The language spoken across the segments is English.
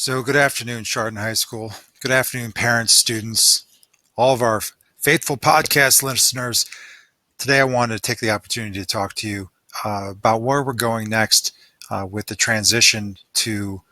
So good afternoon, Chardon High School. Good afternoon, parents, students, all of our faithful podcast listeners. Today I wanted to take the opportunity to talk to you about where we're going next with the transition to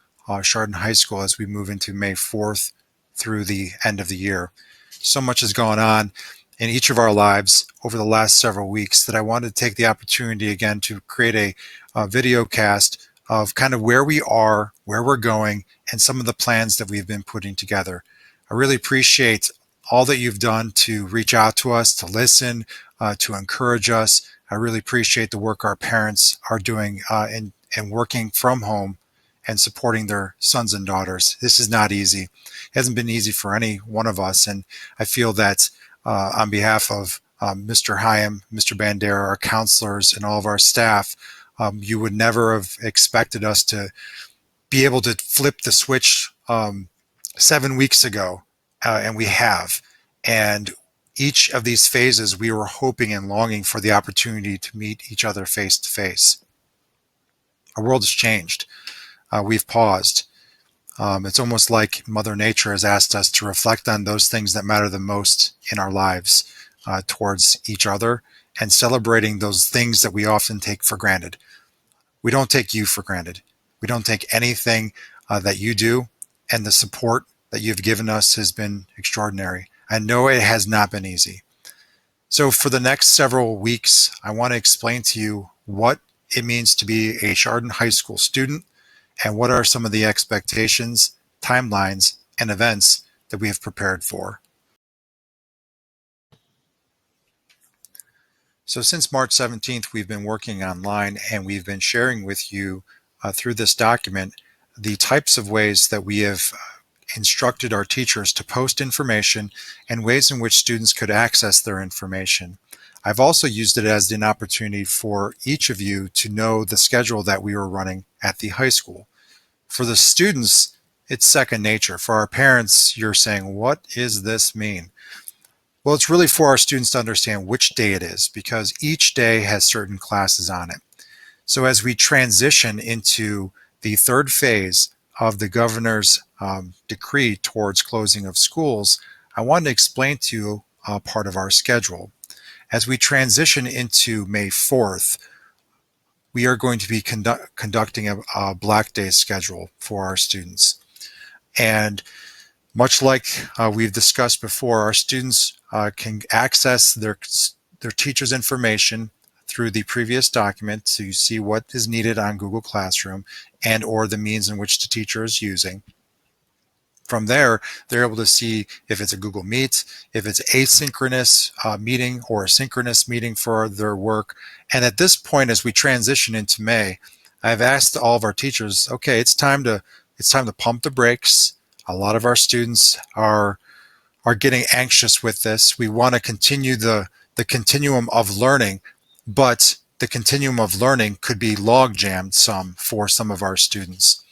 Chardon High School as we move into May 4th through the end of the year. So much has gone on in each of our lives over the last several weeks that I wanted to take the opportunity again to create a video cast of kind of where we are, where we're going, and some of the plans that we've been putting together. I really appreciate all that you've done to reach out to us, to listen, to encourage us. I really appreciate the work our parents are doing in working from home and supporting their sons and daughters. This is not easy. It hasn't been easy for any one of us, and I feel that on behalf of Mr. Hyam, Mr. Bandera, our counselors, and all of our staff, you would never have expected us to be able to flip the switch 7 weeks ago, and we have. And each of these phases, we were hoping and longing for the opportunity to meet each other face to face. Our world has changed. We've paused. It's almost like Mother Nature has asked us to reflect on those things that matter the most in our lives towards each other and celebrating those things that we often take for granted. We don't take you for granted. We don't take anything that you do, and the support that you've given us has been extraordinary. I know it has not been easy. So for the next several weeks, I want to explain to you what it means to be a Chardon High School student and what are some of the expectations, timelines, and events that we have prepared for. So since March 17th, we've been working online and we've been sharing with you through this document the types of ways that we have instructed our teachers to post information and ways in which students could access their information. I've also used it as an opportunity for each of you to know the schedule that we were running at the high school. For the students, it's second nature. For our parents, you're saying, what does this mean? Well, it's really for our students to understand which day it is because each day has certain classes on it. So as we transition into the third phase of the governor's decree towards closing of schools, I wanted to explain to you part of our schedule. As we transition into May 4th, we are going to be conducting a Black Day schedule for our students. And much like we've discussed before, our students can access their teacher's information through the previous document to see what is needed on Google Classroom and or the means in which the teacher is using. From there, they're able to see if it's a Google Meet, if it's asynchronous meeting or a synchronous meeting for their work. And at this point, as we transition into May, I've asked all of our teachers, okay, it's time to pump the brakes. A lot of our students are getting anxious with this. We want to continue the continuum of learning, but the continuum of learning could be log jammed for some of our students.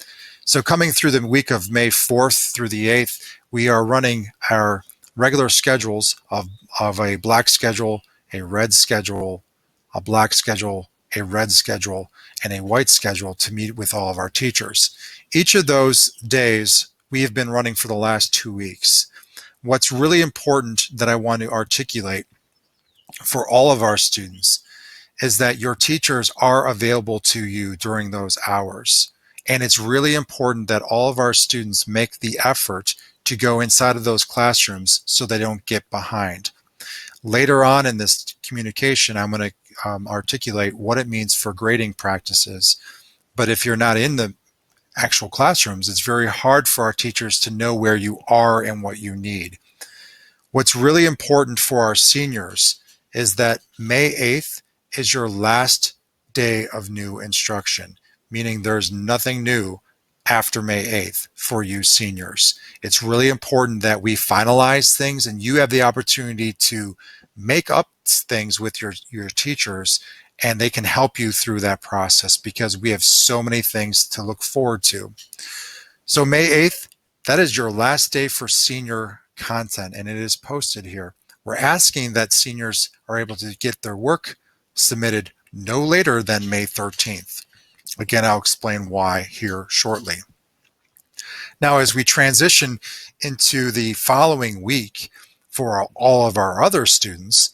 So coming through the week of May 4th through the 8th, we are running our regular schedules of a black schedule, a red schedule, a black schedule, a red schedule, and a white schedule to meet with all of our teachers. Each of those days we have been running for the last 2 weeks. What's really important that I want to articulate for all of our students is that your teachers are available to you during those hours. And it's really important that all of our students make the effort to go inside of those classrooms so they don't get behind. Later on in this communication, I'm going to articulate what it means for grading practices. But if you're not in the actual classrooms, it's very hard for our teachers to know where you are and what you need. What's really important for our seniors is that May 8th is your last day of new instruction, meaning there's nothing new after May 8th for you seniors. It's really important that we finalize things and you have the opportunity to make up things with your teachers and they can help you through that process because we have so many things to look forward to. So May 8th, that is your last day for senior content and it is posted here. We're asking that seniors are able to get their work submitted no later than May 13th. Again, I'll explain why here shortly. Now, as we transition into the following week for all of our other students,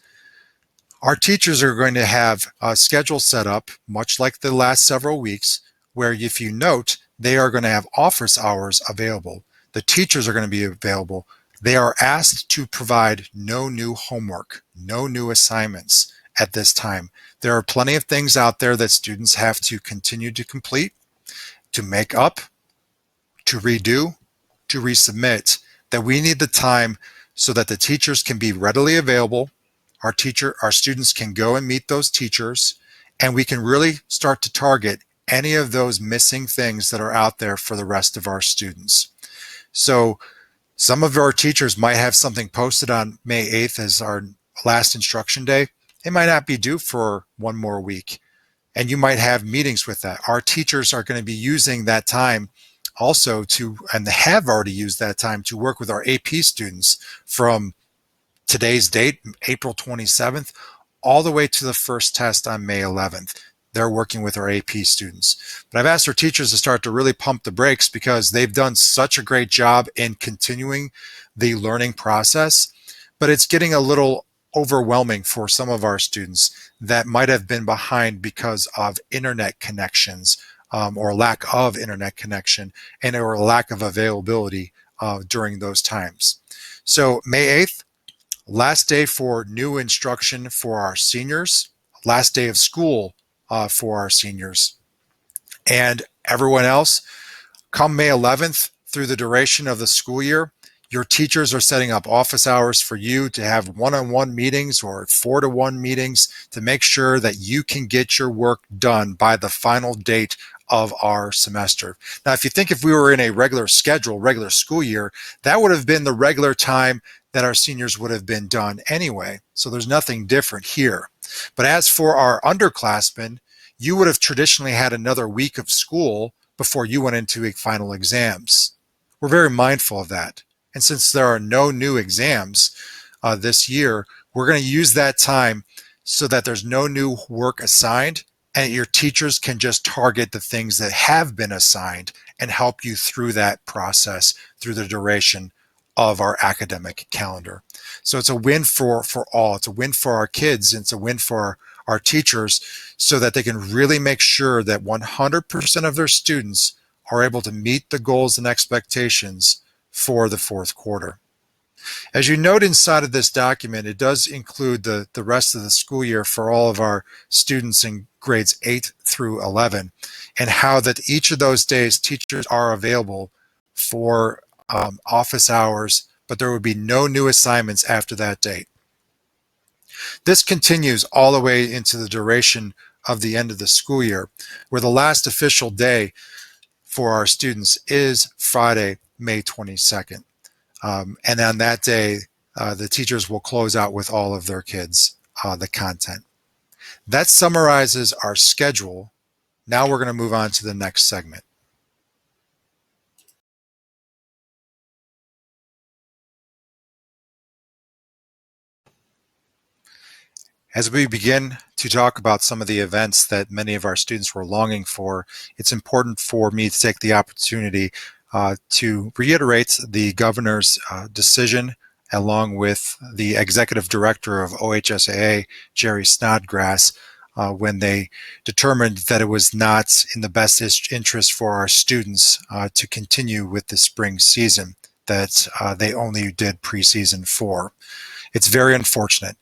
our teachers are going to have a schedule set up, much like the last several weeks, where if you note, they are going to have office hours available. The teachers are going to be available. They are asked to provide no new homework, no new assignments at this time. There are plenty of things out there that students have to continue to complete, to make up, to redo, to resubmit, that we need the time so that the teachers can be readily available. Our students can go and meet those teachers, and we can really start to target any of those missing things that are out there for the rest of our students. So some of our teachers might have something posted on May 8th as our last instruction day. It might not be due for one more week, and you might have meetings with that. Our teachers are going to be using that time also to, and have already used that time to work with our AP students from today's date, April 27th, all the way to the first test on May 11th. They're working with our AP students. But I've asked our teachers to start to really pump the brakes because they've done such a great job in continuing the learning process, but it's getting a little overwhelming for some of our students that might have been behind because of internet connections, or lack of internet connection, and or lack of availability during those times. So May 8th, last day for new instruction for our seniors, last day of school for our seniors. And everyone else, come May 11th through the duration of the school year, your teachers are setting up office hours for you to have one-on-one meetings or 4-to-1 meetings to make sure that you can get your work done by the final date of our semester. Now, if we were in a regular schedule, regular school year, that would have been the regular time that our seniors would have been done anyway. So there's nothing different here. But as for our underclassmen, you would have traditionally had another week of school before you went into final exams. We're very mindful of that. And since there are no new exams this year, we're going to use that time so that there's no new work assigned, and your teachers can just target the things that have been assigned and help you through that process through the duration of our academic calendar. So it's a win for all. It's a win for our kids, and it's a win for our teachers so that they can really make sure that 100% of their students are able to meet the goals and expectations for the fourth quarter. As you note inside of this document, it does include the rest of the school year for all of our students in grades 8 through 11, and how that each of those days teachers are available for office hours, but there would be no new assignments after that date. This continues all the way into the duration of the end of the school year, where the last official day for our students is Friday, May 22nd. And on that day, the teachers will close out with all of their kids the content. That summarizes our schedule. Now we're going to move on to the next segment. As we begin to talk about some of the events that many of our students were longing for, it's important for me to take the opportunity to reiterate the governor's decision, along with the executive director of OHSAA, Jerry Snodgrass, when they determined that it was not in the best interest for our students to continue with the spring season, that they only did preseason for. It's very unfortunate.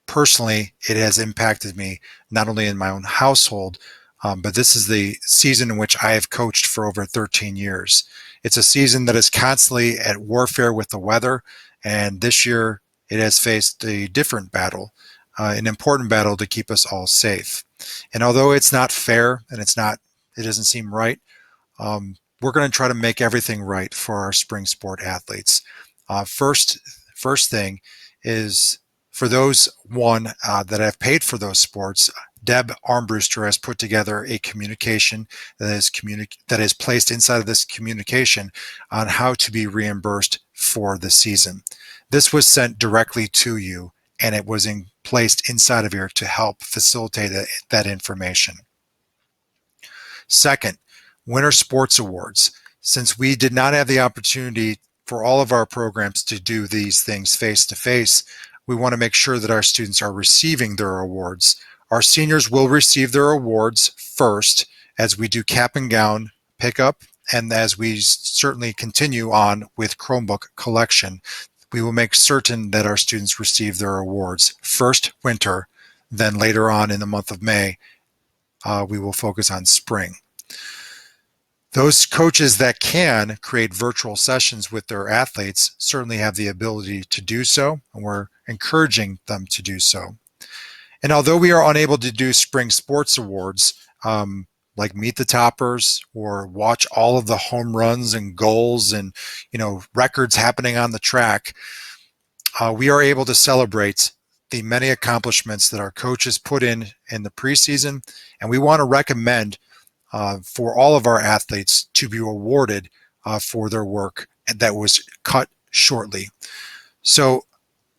Personally, it has impacted me not only in my own household, but this is the season in which I have coached for over 13 years. It's a season that is constantly at warfare with the weather, and this year it has faced a different battle, an important battle to keep us all safe. And although it's not fair and it doesn't seem right, we're going to try to make everything right for our spring sport athletes. First thing is, for those that have paid for those sports, Deb Armbruster has put together a communication that is placed inside of this communication on how to be reimbursed for the season. This was sent directly to you, and it was placed inside of here to help facilitate that information. Second, Winter Sports Awards. Since we did not have the opportunity for all of our programs to do these things face to face, we want to make sure that our students are receiving their awards. Our seniors will receive their awards first as we do cap and gown pickup, and as we certainly continue on with Chromebook collection. We will make certain that our students receive their awards first winter, then later on in the month of May, we will focus on spring. Those coaches that can create virtual sessions with their athletes certainly have the ability to do so, and we're encouraging them to do so. And although we are unable to do spring sports awards, like meet the toppers or watch all of the home runs and goals and records happening on the track, we are able to celebrate the many accomplishments that our coaches put in the preseason, and we want to recommend for all of our athletes to be awarded for their work that was cut shortly. So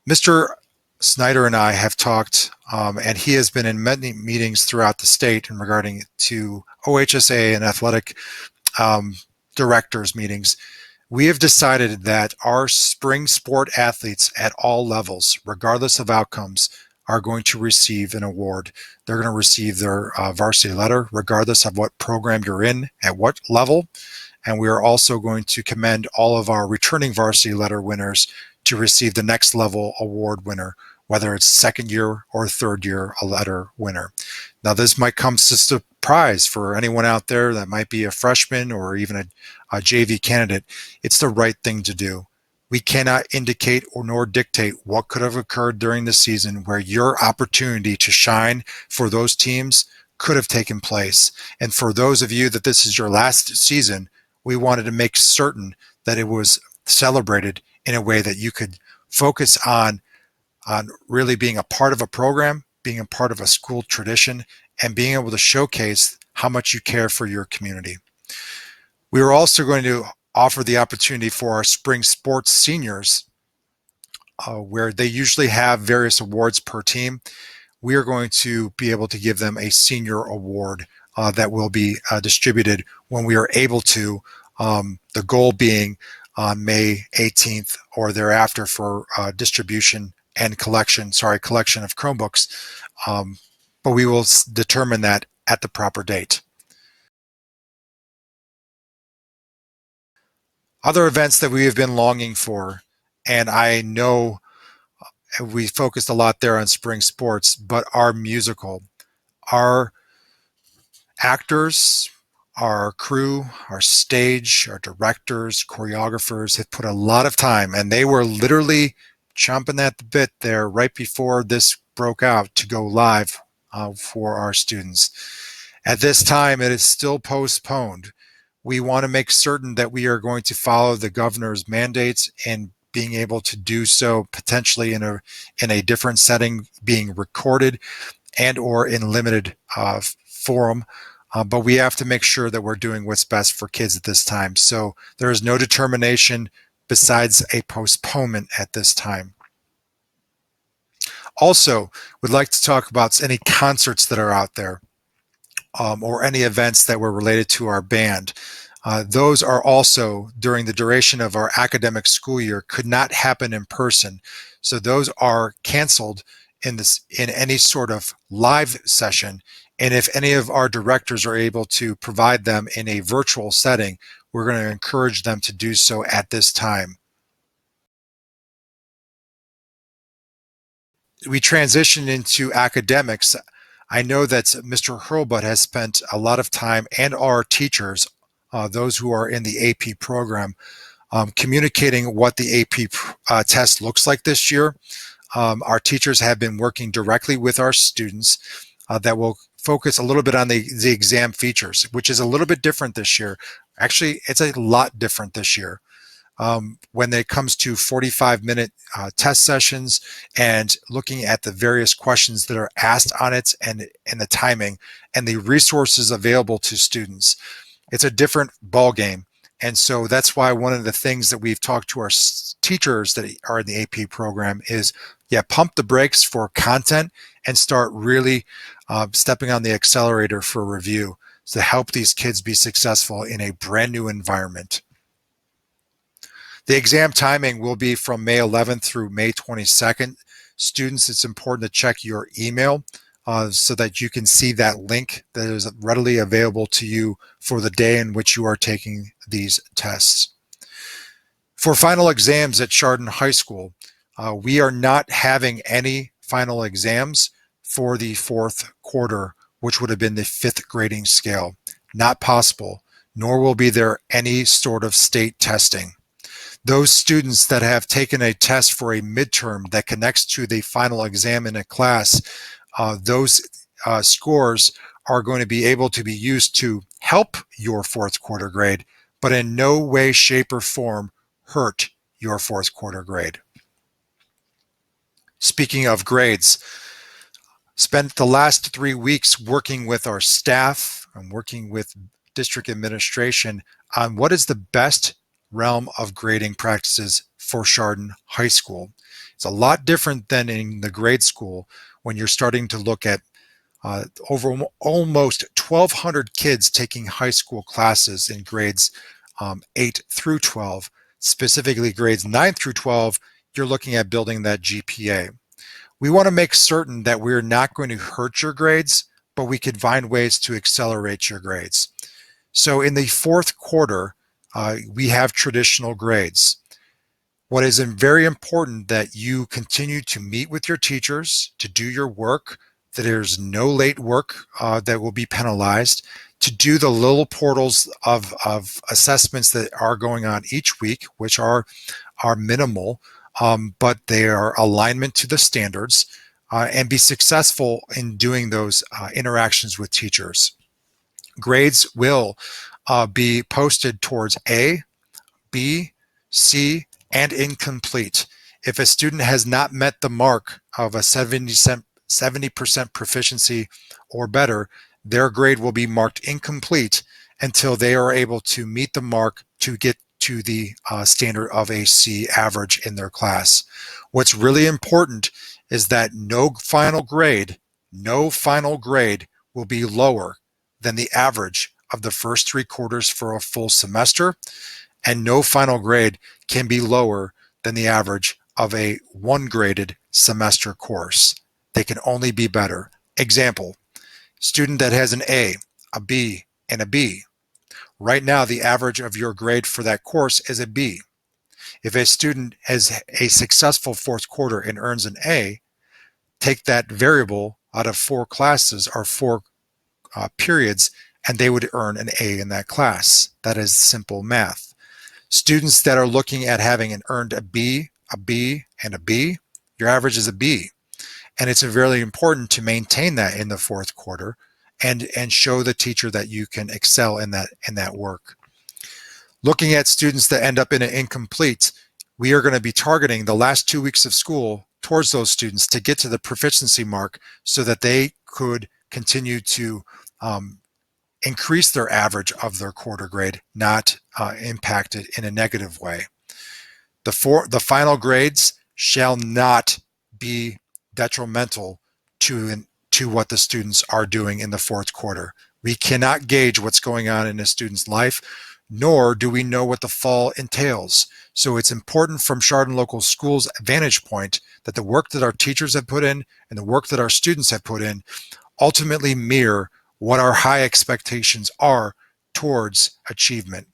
Mr. Snyder and I have talked, and he has been in many meetings throughout the state in regarding to OHSA and athletic directors meetings. We have decided that our spring sport athletes at all levels, regardless of outcomes, are going to receive an award. They're going to receive their varsity letter, regardless of what program you're in, at what level. And we are also going to commend all of our returning varsity letter winners to receive the next level award winner, whether it's second year or third year a letter winner. Now, this might come as a surprise for anyone out there that might be a freshman or even a JV candidate. It's the right thing to do. We cannot indicate or nor dictate what could have occurred during the season where your opportunity to shine for those teams could have taken place. And for those of you that this is your last season, we wanted to make certain that it was celebrated in a way that you could focus on really being a part of a program, being a part of a school tradition, and being able to showcase how much you care for your community. We are also going to offer the opportunity for our spring sports seniors, where they usually have various awards per team. We are going to be able to give them a senior award that will be distributed when we are able to, the goal being on May 18th or thereafter for distribution and collection of Chromebooks, but we will determine that at the proper date. Other events that we have been longing for, and I know we focused a lot there on spring sports, but our musical, our actors, our crew, our stage, our directors, choreographers have put a lot of time, and they were literally chomping at the bit there right before this broke out to go live for our students. At this time, it is still postponed. We want to make certain that we are going to follow the governor's mandates and being able to do so potentially in a different setting, being recorded and or in limited forum. But we have to make sure that we're doing what's best for kids at this time. So there is no determination besides a postponement at this time. Also, we'd like to talk about any concerts that are out there. Or any events that were related to our band. Those are also, during the duration of our academic school year, could not happen in person. So those are canceled in any sort of live session. And if any of our directors are able to provide them in a virtual setting, we're going to encourage them to do so at this time. We transition into academics. I know that Mr. Hurlbut has spent a lot of time, and our teachers, those who are in the AP program, communicating what the AP test looks like this year. Our teachers have been working directly with our students that will focus a little bit on the exam features, which is a little bit different this year. Actually, it's a lot different this year. When it comes to 45-minute test sessions and looking at the various questions that are asked on it and the timing and the resources available to students. It's a different ball game. And so that's why one of the things that we've talked to our teachers that are in the AP program is, pump the brakes for content and start really stepping on the accelerator for review. to help these kids be successful in a brand new environment. The exam timing will be from May 11th through May 22nd. Students, it's important to check your email so that you can see that link that is readily available to you for the day in which you are taking these tests. For final exams at Chardon High School, we are not having any final exams for the fourth quarter, which would have been the fifth grading scale. Not possible, nor will be there any sort of state testing. Those students that have taken a test for a midterm that connects to the final exam in a class, those scores are going to be able to be used to help your fourth quarter grade, but in no way, shape, or form hurt your fourth quarter grade. Speaking of grades, spent the last 3 weeks working with our staff and working with district administration on what is the best realm of grading practices for Chardon High School. It's a lot different than in the grade school when you're starting to look at over almost 1,200 kids taking high school classes in grades 8 through 12. Specifically grades 9 through 12, you're looking at building that GPA. We want to make certain that we're not going to hurt your grades, but we can find ways to accelerate your grades. So in the fourth quarter, we have traditional grades. What is very important that you continue to meet with your teachers, to do your work, that there's no late work that will be penalized, to do the little portals of assessments that are going on each week, which are minimal, but they are alignment to the standards, and be successful in doing those interactions with teachers. Grades will be posted towards A, B, C, and incomplete. If a student has not met the mark of a 70% proficiency or better, their grade will be marked incomplete until they are able to meet the mark to get to the standard of a C average in their class. What's really important is that no final grade will be lower than the average of the first 3 quarters for a full semester, and no final grade can be lower than the average of a 1-graded semester course. They can only be better. Example, student that has an A, a B, and a B. Right now, the average of your grade for that course is a B. If a student has a successful fourth quarter and earns an A, take that variable out of 4 classes or 4 periods, and they would earn an A in that class. That is simple math. Students that are looking at having earned a B, and a B, your average is a B. And it's really important to maintain that in the fourth quarter and show the teacher that you can excel in that work. Looking at students that end up in an incomplete, we are going to be targeting the last 2 weeks of school towards those students to get to the proficiency mark so that they could continue to increase their average of their quarter grade, not impact it in a negative way. The final grades shall not be detrimental to what the students are doing in the fourth quarter. We cannot gauge what's going on in a student's life, nor do we know what the fall entails. So it's important from Chardon Local Schools' vantage point that the work that our teachers have put in and the work that our students have put in ultimately mirror what our high expectations are towards achievement.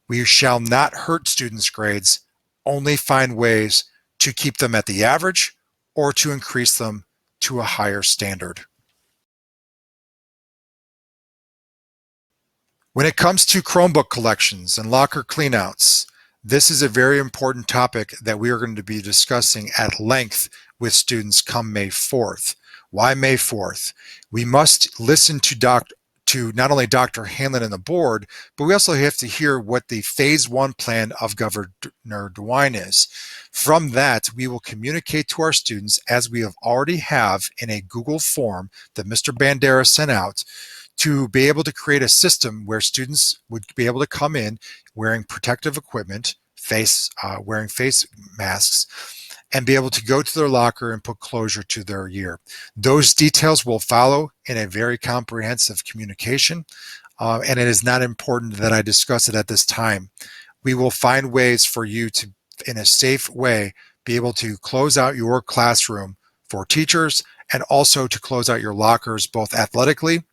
We shall not hurt students' grades, only find ways to keep them at the average or to increase them to a higher standard. When it comes to Chromebook collections and locker cleanouts, this is a very important topic that we are going to be discussing at length with students come May 4th. Why May 4th? We must listen to not only Dr. Hanlon and the board, but we also have to hear what the phase 1 plan of Governor DeWine is. From that, we will communicate to our students, as we already have in a Google form that Mr. Bandera sent out, to be able to create a system where students would be able to come in wearing protective equipment, wearing face masks, and be able to go to their locker and put closure to their year. Those details will follow in a very comprehensive communication, and it is not important that I discuss it at this time. We will find ways for you to, in a safe way, be able to close out your classroom for teachers and also to close out your lockers both athletically,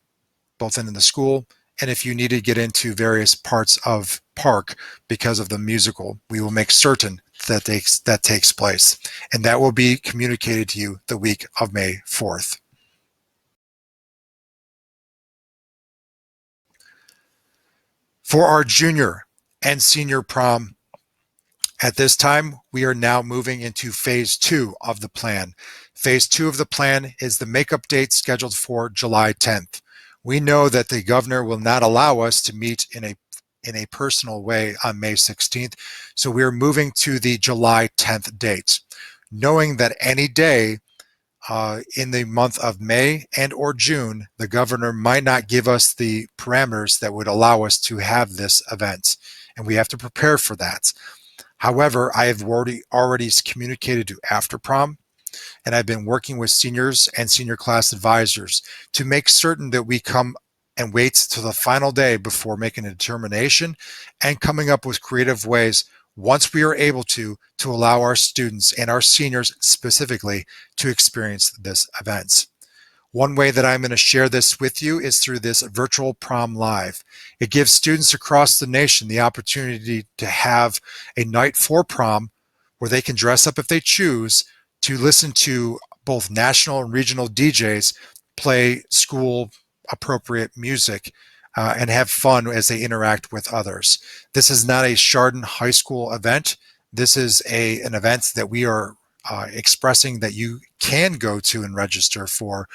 both in the school, and if you need to get into various parts of park because of the musical, we will make certain that takes place. And that will be communicated to you the week of May 4th. For our junior and senior prom, at this time, we are now moving into phase 2 of the plan. Phase 2 of the plan is the makeup date scheduled for July 10th. We know that the governor will not allow us to meet in a personal way on May 16th, so we are moving to the July 10th date, knowing that any day in the month of May and or June, the governor might not give us the parameters that would allow us to have this event, and we have to prepare for that. However, I have already communicated to After Prom, and I've been working with seniors and senior class advisors to make certain that we come and wait to the final day before making a determination and coming up with creative ways once we are able to allow our students and our seniors specifically to experience this event. One way that I'm going to share this with you is through this virtual prom live. It gives students across the nation the opportunity to have a night for prom where they can dress up if they choose to listen to both national and regional DJs play school appropriate music and have fun as they interact with others. This is not a Chardon High School event. This is an event that we are expressing that you can go to and register for,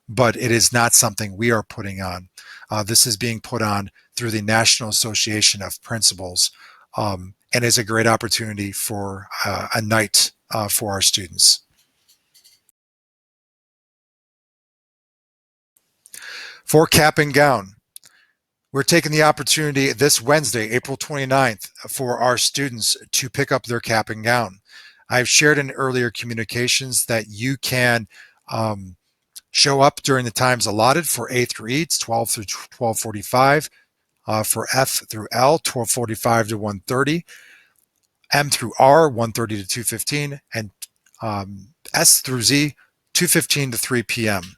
but it is not something we are putting on. This is being put on through the National Association of Principals, and is a great opportunity for a night for our students. For cap and gown, we're taking the opportunity this Wednesday, April 29th, for our students to pick up their cap and gown. I've shared in earlier communications that you can show up during the times allotted for A through E, it's 12 through 12:45. For F through L, 12:45 to 1:30. M through R, 1:30 to 2:15. And S through Z, 2:15 to 3 p.m.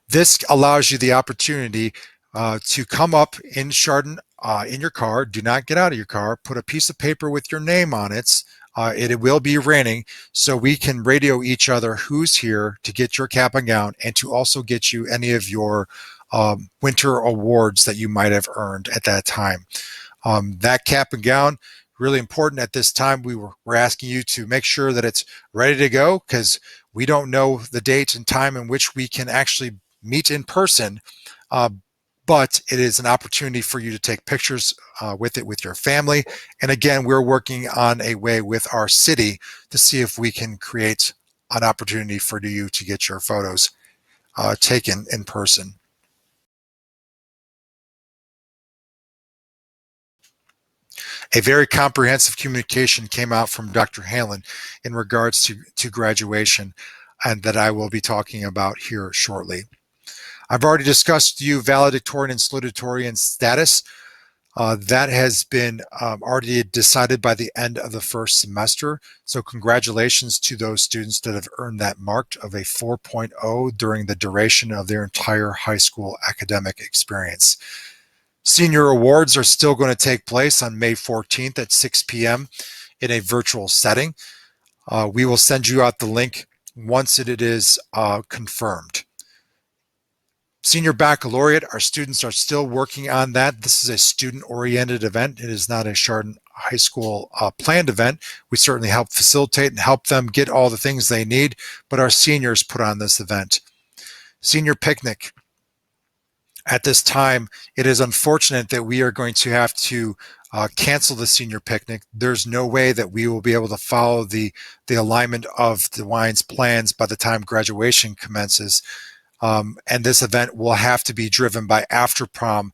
This allows you the opportunity to come up in Chardon in your car. Do not get out of your car. Put a piece of paper with your name on it. It will be raining, so we can radio each other who's here to get your cap and gown and to also get you any of your winter awards that you might have earned at that time. That cap and gown, really important at this time. We're asking you to make sure that it's ready to go because we don't know the date and time in which we can actually meet in person. But it is an opportunity for you to take pictures with it with your family. And again, we're working on a way with our city to see if we can create an opportunity for you to get your photos taken in person. A very comprehensive communication came out from Dr. Halen in regards to graduation, and that I will be talking about here shortly. I've already discussed you valedictorian and salutatorian status. That has been already decided by the end of the first semester. So congratulations to those students that have earned that mark of a 4.0 during the duration of their entire high school academic experience. Senior awards are still going to take place on May 14th at 6 p.m. in a virtual setting. We will send you out the link once it is confirmed. Senior Baccalaureate, our students are still working on that. This is a student-oriented event. It is not a Chardon High School planned event. We certainly help facilitate and help them get all the things they need, but our seniors put on this event. Senior Picnic. At this time, it is unfortunate that we are going to have to cancel the senior picnic. There's no way that we will be able to follow the alignment of DeWine's plans by the time graduation commences. And this event will have to be driven by After Prom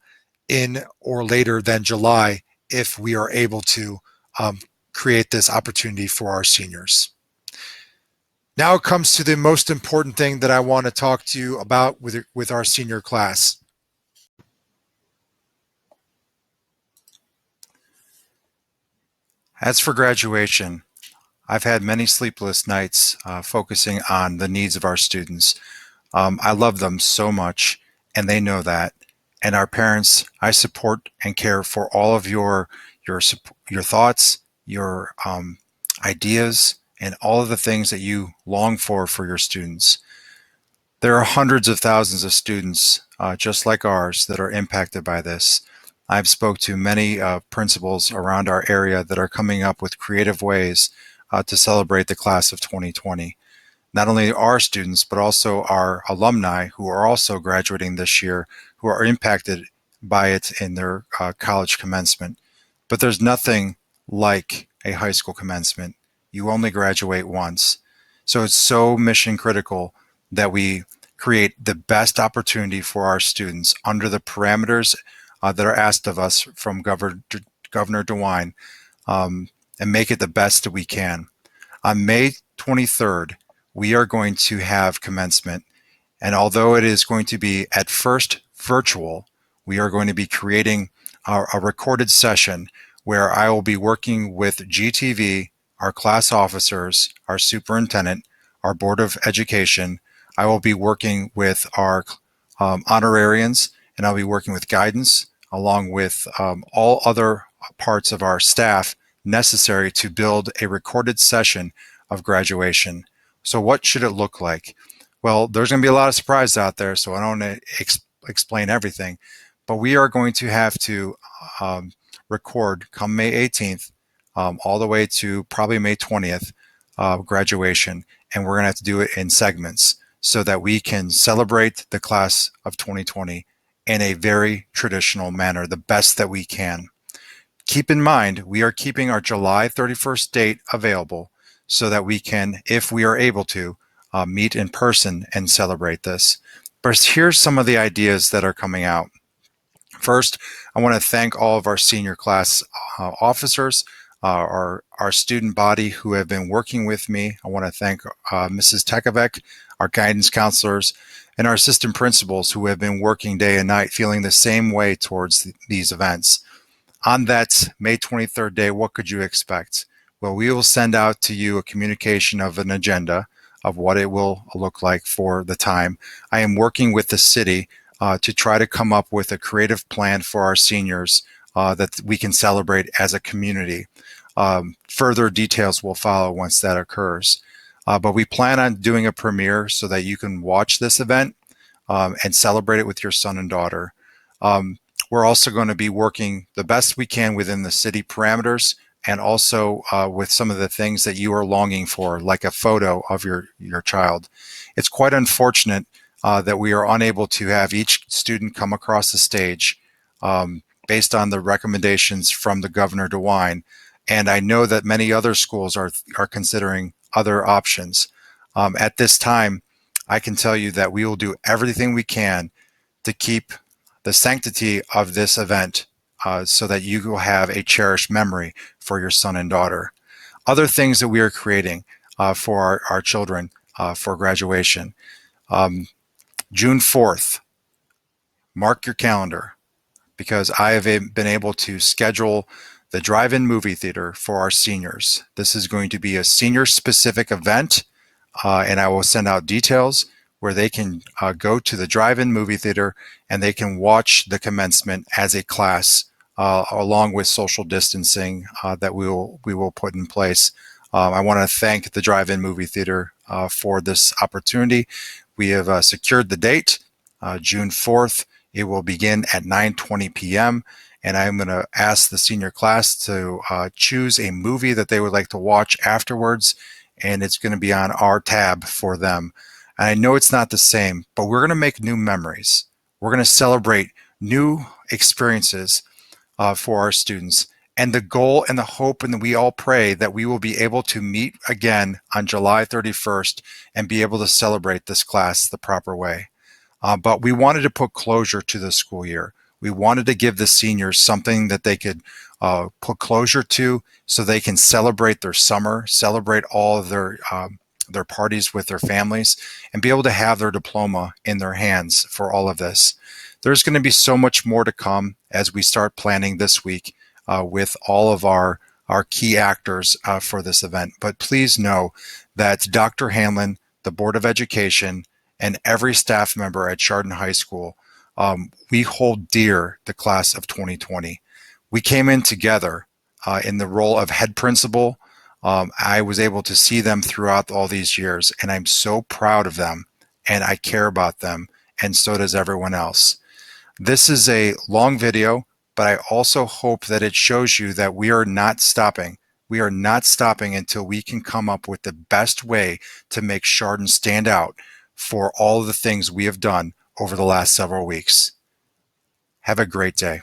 in or later than July if we are able to create this opportunity for our seniors. Now it comes to the most important thing that I want to talk to you about with our senior class. As for graduation, I've had many sleepless nights focusing on the needs of our students. I love them so much, and they know that. And our parents, I support and care for all of your thoughts, your ideas, and all of the things that you long for your students. There are hundreds of thousands of students, just like ours, that are impacted by this. I've spoke to many principals around our area that are coming up with creative ways to celebrate the class of 2020. Not only our students, but also our alumni who are also graduating this year, who are impacted by it in their college commencement. But there's nothing like a high school commencement. You only graduate once. So it's so mission critical that we create the best opportunity for our students under the parameters that are asked of us from Governor DeWine, and make it the best that we can. On May 23rd, we are going to have commencement. And although it is going to be at first virtual, we are going to be creating a recorded session where I will be working with GTV, our class officers, our superintendent, our Board of Education. I will be working with our honorarians, and I'll be working with guidance along with all other parts of our staff necessary to build a recorded session of graduation. So what should it look like? Well, there's going to be a lot of surprises out there, so I don't want to explain everything. But we are going to have to record come May 18th all the way to probably May 20th graduation. And we're going to have to do it in segments so that we can celebrate the class of 2020 in a very traditional manner, the best that we can. Keep in mind, we are keeping our July 31st date available so that we can, if we are able to, meet in person and celebrate this. But here's some of the ideas that are coming out. First, I want to thank all of our senior class officers, our student body who have been working with me. I want to thank Mrs. Tekovec, our guidance counselors, and our assistant principals who have been working day and night feeling the same way towards these events. On that May 23rd day, what could you expect? Well, we will send out to you a communication of an agenda of what it will look like for the time. I am working with the city to try to come up with a creative plan for our seniors that we can celebrate as a community. Further details will follow once that occurs. But we plan on doing a premiere so that you can watch this event and celebrate it with your son and daughter. We're also going to be working the best we can within the city parameters and also with some of the things that you are longing for, like a photo of your child. It's quite unfortunate that we are unable to have each student come across the stage based on the recommendations from the Governor DeWine. And I know that many other schools are considering other options. At this time, I can tell you that we will do everything we can to keep the sanctity of this event so that you will have a cherished memory for your son and daughter. Other things that we are creating for our children for graduation. June 4th, mark your calendar because I have been able to schedule the drive-in movie theater for our seniors. This is going to be a senior-specific event, and I will send out details where they can go to the drive-in movie theater and they can watch the commencement as a class along with social distancing that we will put in place. I want to thank the drive-in movie theater for this opportunity. We have secured the date, June 4th. It will begin at 9:20 p.m. And I'm going to ask the senior class to choose a movie that they would like to watch afterwards. And it's going to be on our tab for them. And I know it's not the same, but we're going to make new memories. We're going to celebrate new experiences for our students. And the goal and the hope, and we all pray that we will be able to meet again on July 31st and be able to celebrate this class the proper way. But we wanted to put closure to the school year. We wanted to give the seniors something that they could put closure to so they can celebrate their summer, celebrate all of their their parties with their families, and be able to have their diploma in their hands for all of this. There's going to be so much more to come as we start planning this week with all of our key actors for this event. But please know that Dr. Hanlon, the Board of Education, and every staff member at Chardon High School, we hold dear the class of 2020. We came in together in the role of head principal. I was able to see them throughout all these years, and I'm so proud of them, and I care about them, and so does everyone else. This is a long video, but I also hope that it shows you that we are not stopping. We are not stopping until we can come up with the best way to make Chardon stand out for all of the things we have done over the last several weeks. Have a great day.